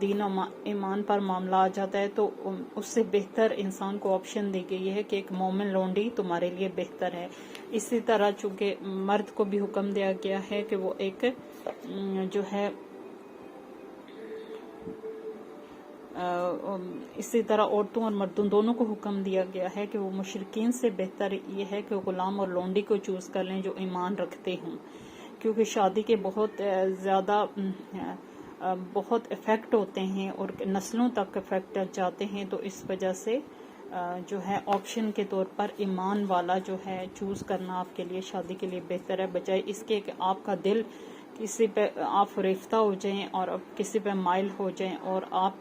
دین و ایمان پر معاملہ آ جاتا ہے تو اس سے بہتر انسان کو آپشن دی گئی ہے کہ ایک مومن لونڈی تمہارے لیے بہتر ہے۔ اسی طرح چونکہ مرد کو بھی حکم دیا گیا ہے کہ وہ ایک جو ہے اسی طرح عورتوں اور مردوں دونوں کو حکم دیا گیا ہے کہ وہ مشرکین سے بہتر یہ ہے کہ غلام اور لونڈی کو چوز کر لیں جو ایمان رکھتے ہوں، کیونکہ شادی کے بہت زیادہ بہت افیکٹ ہوتے ہیں اور نسلوں تک افیکٹ جاتے ہیں، تو اس وجہ سے جو ہے آپشن کے طور پر ایمان والا جو ہے چوز کرنا آپ کے لیے شادی کے لیے بہتر ہے، بجائے اس کے کہ آپ کا دل کسی پہ آپ فریفتہ ہو جائیں اور کسی پہ مائل ہو جائیں اور آپ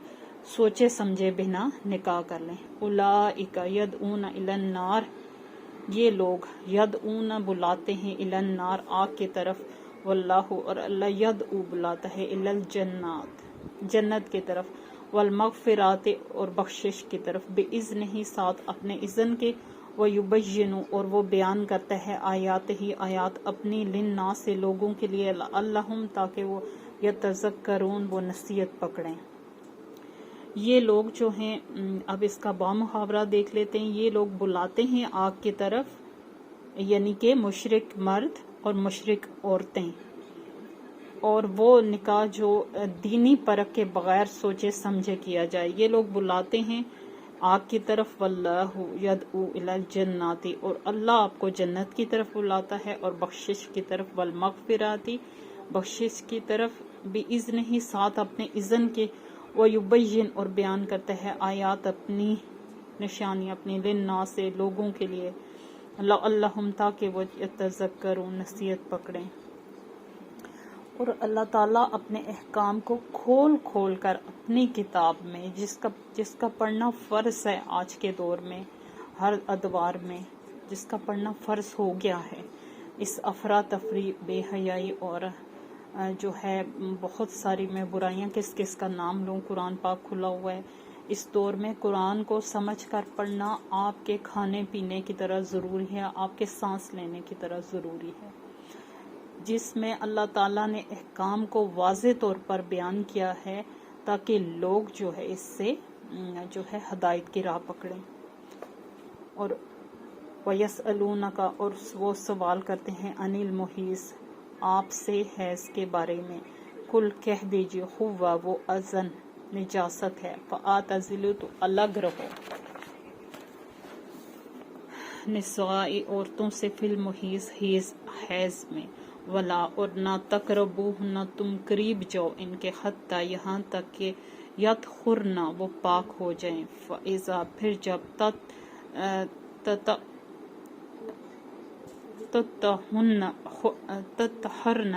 سوچے سمجھے بنا نکاح کر لیں۔ اولئک یدعون الی النار، یہ لوگ یدعون بلاتے ہیں الی النار آگ کی طرف، واللہ اور اللہ یدعو بلاتا ہے الی الجنات جنت کی طرف، والمغفرات اور بخشش کی طرف، باذن ہی ساتھ اپنے اذن کے، ویبین اور وہ بیان کرتا ہے آیات ہی آیات اپنی، للناس سے لوگوں کے لیے، لعلہم تاکہ وہ یتذکرون وہ نصیحت پکڑیں۔ یہ لوگ جو ہیں اب اس کا بامحاورہ دیکھ لیتے ہیں، یہ لوگ بلاتے ہیں آگ کی طرف، یعنی کہ مشرک مرد اور مشرک عورتیں، اور وہ نکاح جو دینی پرکھ کے بغیر سوچے سمجھے کیا جائے، یہ لوگ بلاتے ہیں آگ کی طرف، واللہ یدعو الی الجنات اور اللہ آپ کو جنت کی طرف بلاتا ہے، اور بخشش کی طرف، والمغفراتی بخشش کی طرف، باذن ہی ساتھ اپنے اذن کے، ویبین اور بیان کرتا ہے آیات اپنی نشانی اپنی، للناس سے لوگوں کے لیے، لعلہم تاکہ وہ یتذکرون نصیحت پکڑیں۔ اور اللہ تعالیٰ اپنے احکام کو کھول کھول کر اپنی کتاب میں جس کا پڑھنا فرض ہے آج کے دور میں، ہر ادوار میں جس کا پڑھنا فرض ہو گیا ہے، اس افراتفری بے حیائی اور جو ہے بہت ساری میں برائیاں کس کس کا نام لوں، قرآن پاک کھلا ہوا ہے، اس دور میں قرآن کو سمجھ کر پڑھنا آپ کے کھانے پینے کی طرح ضروری ہے، آپ کے سانس لینے کی طرح ضروری ہے، جس میں اللہ تعالیٰ نے احکام کو واضح طور پر بیان کیا ہے تاکہ لوگ جو ہے اس سے جو ہے ہدایت کی راہ پکڑیں۔ اور وَيَسْأَلُونَكَ اور وہ سوال کرتے ہیں عن المحیض آپ سے حیض کے بارے میں، کل کہہ دیجئے ہوا وہ اذن نجاست ہے، فاعتزلوا تو الگ رہو، نسائی عورتوں سے فی المحیض حیض میں، ولا اور نہ تقربوہن تم قریب جاؤ ان کے، حتی یہاں تک کہ یطہرن وہ پاک ہو جائیں، فاذا پھر جب تطہرن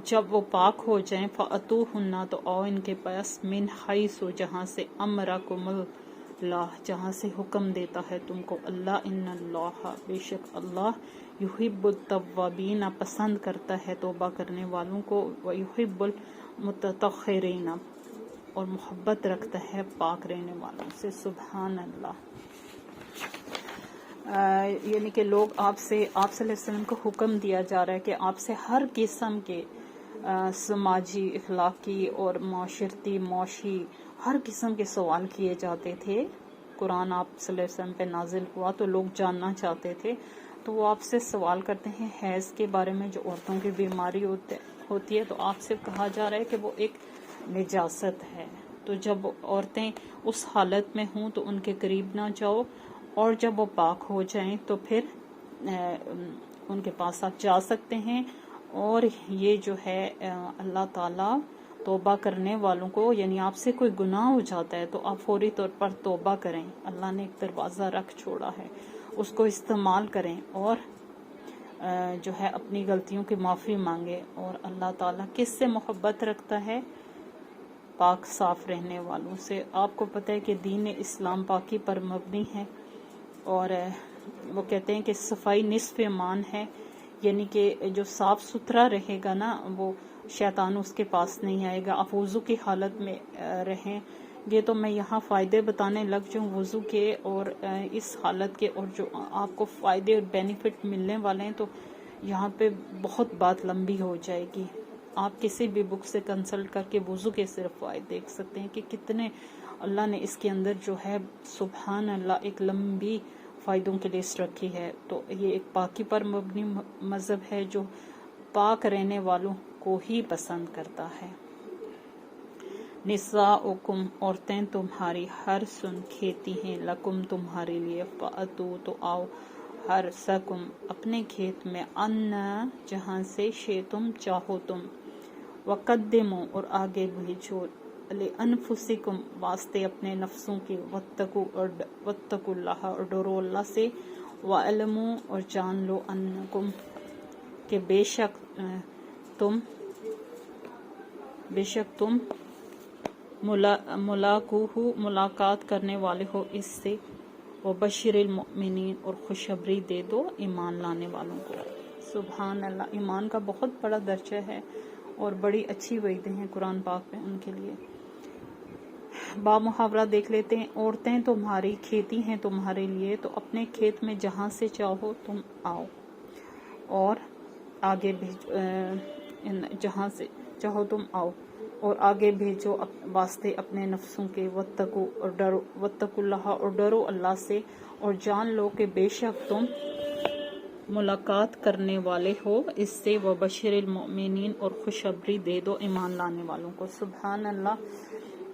جب وہ پاک ہو جائیں، فأتوہن تو آؤ ان کے پاس، من حیث جہاں سے امرکم اللہ جہاں سے حکم دیتا ہے تم کو اللہ، ان اللہ بے شک اللہ، یحب التوابین پسند کرتا ہے توبہ کرنے والوں کو، ویحب المتطہرین اور محبت رکھتا ہے پاک رہنے والوں سے۔ سبحان اللہ۔ یعنی کہ لوگ آپ صلی اللہ علیہ وسلم کو حکم دیا جا رہا ہے کہ آپ سے ہر قسم کے سماجی، اخلاقی اور معاشرتی، معاشی ہر قسم کے سوال کیے جاتے تھے۔ قرآن آپ صلی اللہ علیہ وسلم پہ نازل ہوا تو لوگ جاننا چاہتے تھے، تو وہ آپ سے سوال کرتے ہیں حیض کے بارے میں، جو عورتوں کی بیماری ہوتی ہے، تو آپ سے کہا جا رہا ہے کہ وہ ایک نجاست ہے، تو جب عورتیں اس حالت میں ہوں تو ان کے قریب نہ جاؤ، اور جب وہ پاک ہو جائیں تو پھر ان کے پاس آپ جا سکتے ہیں۔ اور یہ جو ہے اللہ تعالیٰ توبہ کرنے والوں کو، یعنی آپ سے کوئی گناہ ہو جاتا ہے تو آپ فوری طور پر توبہ کریں، اللہ نے ایک دروازہ رکھ چھوڑا ہے، اس کو استعمال کریں، اور جو ہے اپنی غلطیوں کی معافی مانگے۔ اور اللہ تعالیٰ کس سے محبت رکھتا ہے؟ پاک صاف رہنے والوں سے۔ آپ کو پتہ ہے کہ دین اسلام پاکی پر مبنی ہے، اور وہ کہتے ہیں کہ صفائی نصف ایمان ہے، یعنی کہ جو صاف ستھرا رہے گا نا، وہ شیطان اس کے پاس نہیں آئے گا۔ آپ وضو کی حالت میں رہیں گے، تو میں یہاں فائدے بتانے لگ جاؤں وضو کے اور اس حالت کے، اور جو آپ کو فائدے اور بینیفٹ ملنے والے ہیں، تو یہاں پہ بہت بات لمبی ہو جائے گی۔ آپ کسی بھی بک سے کنسلٹ کر کے وضو کے صرف فوائد دیکھ سکتے ہیں کہ کتنے اللہ نے اس کے اندر جو ہے سبحان اللہ ایک لمبی فائدوں کی لسٹ رکھی ہے. تو یہ ایک پاکی پر مبنی مذہب ہے جو پاک رہنے والوں کو ہی پسند کرتا ہے. نساؤکم عورتیں تمہاری ہر سن کھیتی ہیں، لکم تمہارے لیے، فاتو تو آؤ، ہر سکم اپنے کھیت میں، ان جہاں سے شئتم چاہو تم، وقدمو اور آگے بھیجو، لانفسکم واسطے اپنے نفسوں کے، واتقوا اللہ اور ڈرو اللہ سے، وعلموا اور جان لو انکم کہ بے شک تم ملاقوہ ملاقات کرنے والے ہو اس سے، وبشر المؤمنین اور خوشخبری دے دو ایمان لانے والوں کو. سبحان اللہ، ایمان کا بہت بڑا درجہ ہے اور بڑی اچھی وعیدیں ہیں قرآن پاک میں ان کے لیے. با محاورہ دیکھ لیتے ہیں. عورتیں تمہاری کھیتی ہیں تمہارے لیے، تو اپنے کھیت میں جہاں سے چاہو تم آؤ اور آگے جہاں سے چاہو تم آؤ اور آگے بھیجو واسطے اپنے نفسوں کے، واتقوا اللہ اور ڈرو اللہ سے، اور جان لو کہ بے شک تم ملاقات کرنے والے ہو اس سے، وبشر المؤمنین اور خوشخبری دے دو ایمان لانے والوں کو. سبحان اللہ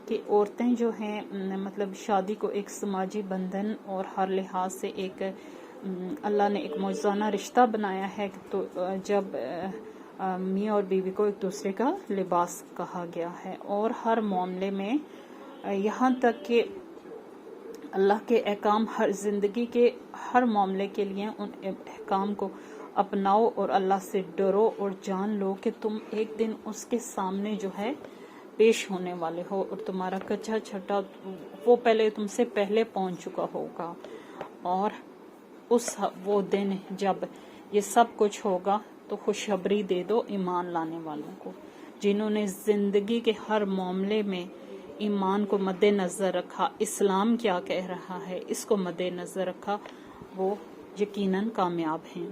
کہ عورتیں جو ہیں مطلب شادی کو ایک سماجی بندھن اور ہر لحاظ سے ایک اللہ نے ایک معجزانہ رشتہ بنایا ہے. تو جب میاں اور بیوی کو ایک دوسرے کا لباس کہا گیا ہے، اور ہر معاملے میں یہاں تک کہ اللہ کے احکام ہر زندگی کے ہر معاملے کے لیے ان احکام کو اپناؤ اور اللہ سے ڈرو اور جان لو کہ تم ایک دن اس کے سامنے جو ہے پیش ہونے والے ہو، اور تمہارا کچا چھٹا وہ پہلے تم سے پہلے پہنچ چکا ہوگا. اور وہ دن جب یہ سب کچھ ہوگا تو خوشخبری دے دو ایمان لانے والوں کو، جنہوں نے زندگی کے ہر معاملے میں ایمان کو مد نظر رکھا، اسلام کیا کہہ رہا ہے اس کو مد نظر رکھا، وہ یقیناً کامیاب ہیں.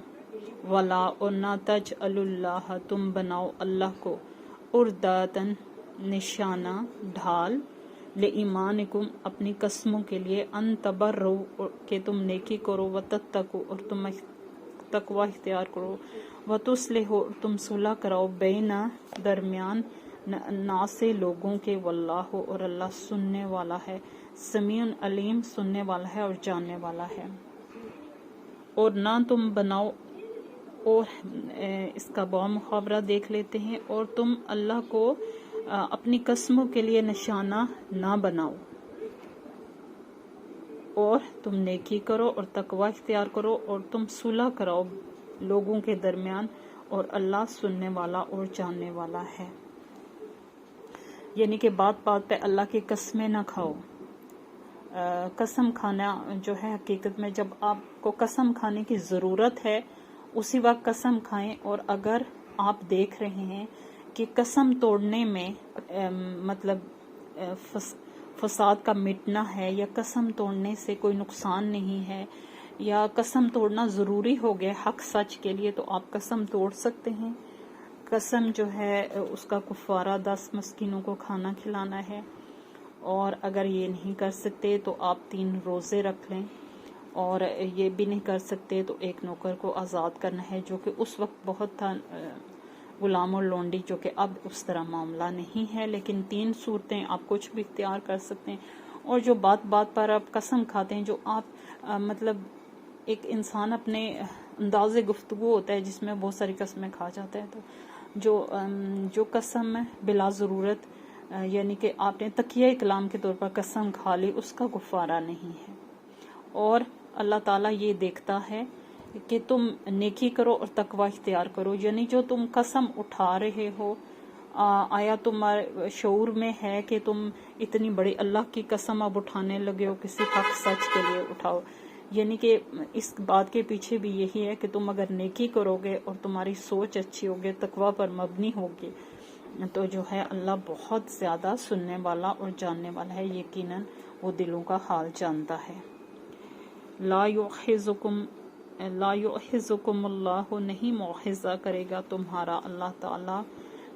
ولا اور نہ تجعلوا اللہ تم بناؤ اللہ کو عرضداتن نشانہ ڈھال، لایمانکم اپنی قسموں کے لیے، ان تبروا کہ تم نیکی کرو، وتتقوا اور تم تقوی اختیار کرو، وتصلحوا اور تم صلح کراؤ، بین درمیان ناس لوگوں کے، واللہ اور اللہ سننے والا ہے، سمیع علیم سننے والا ہے اور جاننے والا ہے. اور نہ تم بناؤ، اور اس کا با محاورہ دیکھ لیتے ہیں. اور تم اللہ کو اپنی قسموں کے لیے نشانہ نہ بناؤ، اور تم نیکی کرو اور تقوی اختیار کرو، اور تم صلح کراؤ لوگوں کے درمیان، اور اللہ سننے والا اور جاننے والا ہے. یعنی کہ بات بات پہ اللہ کی قسمیں نہ کھاؤ. قسم کھانا جو ہے حقیقت میں جب آپ کو قسم کھانے کی ضرورت ہے اسی وقت قسم کھائیں. اور اگر آپ دیکھ رہے ہیں کہ قسم توڑنے میں مطلب فساد کا مٹنا ہے، یا قسم توڑنے سے کوئی نقصان نہیں ہے، یا قسم توڑنا ضروری ہو گیا حق سچ کے لیے، تو آپ قسم توڑ سکتے ہیں. قسم جو ہے اس کا کفارہ 10 مسکینوں کو کھانا کھلانا ہے. اور اگر یہ نہیں کر سکتے تو آپ 3 روزے رکھ لیں، اور یہ بھی نہیں کر سکتے تو ایک نوکر کو آزاد کرنا ہے، جو کہ اس وقت بہت تھا غلام اور لونڈی، جو کہ اب اس طرح معاملہ نہیں ہے. لیکن 3 صورتیں آپ کچھ بھی اختیار کر سکتے ہیں. اور جو بات بات پر آپ قسم کھاتے ہیں، جو آپ مطلب ایک انسان اپنے انداز گفتگو ہوتا ہے جس میں بہت ساری قسمیں کھا جاتا ہے، تو جو قسم بلا ضرورت یعنی کہ آپ نے تقیہ کلام کے طور پر قسم کھا لی، اس کا کفارہ نہیں ہے. اور اللہ تعالیٰ یہ دیکھتا ہے کہ تم نیکی کرو اور تقوی اختیار کرو. یعنی جو تم قسم اٹھا رہے ہو، آیا تمہارے شعور میں ہے کہ تم اتنی بڑی اللہ کی قسم اب اٹھانے لگے ہو، کسی حق سچ کے لیے اٹھاؤ. یعنی کہ اس بات کے پیچھے بھی یہی ہے کہ تم اگر نیکی کرو گے اور تمہاری سوچ اچھی ہوگی، تقوی پر مبنی ہوگی، تو جو ہے اللہ بہت زیادہ سننے والا اور جاننے والا ہے. یقیناً وہ دلوں کا حال جانتا ہے. لا یؤاخذکم اللہ نہیں مؤاخذہ کرے گا تمہارا اللہ تعالیٰ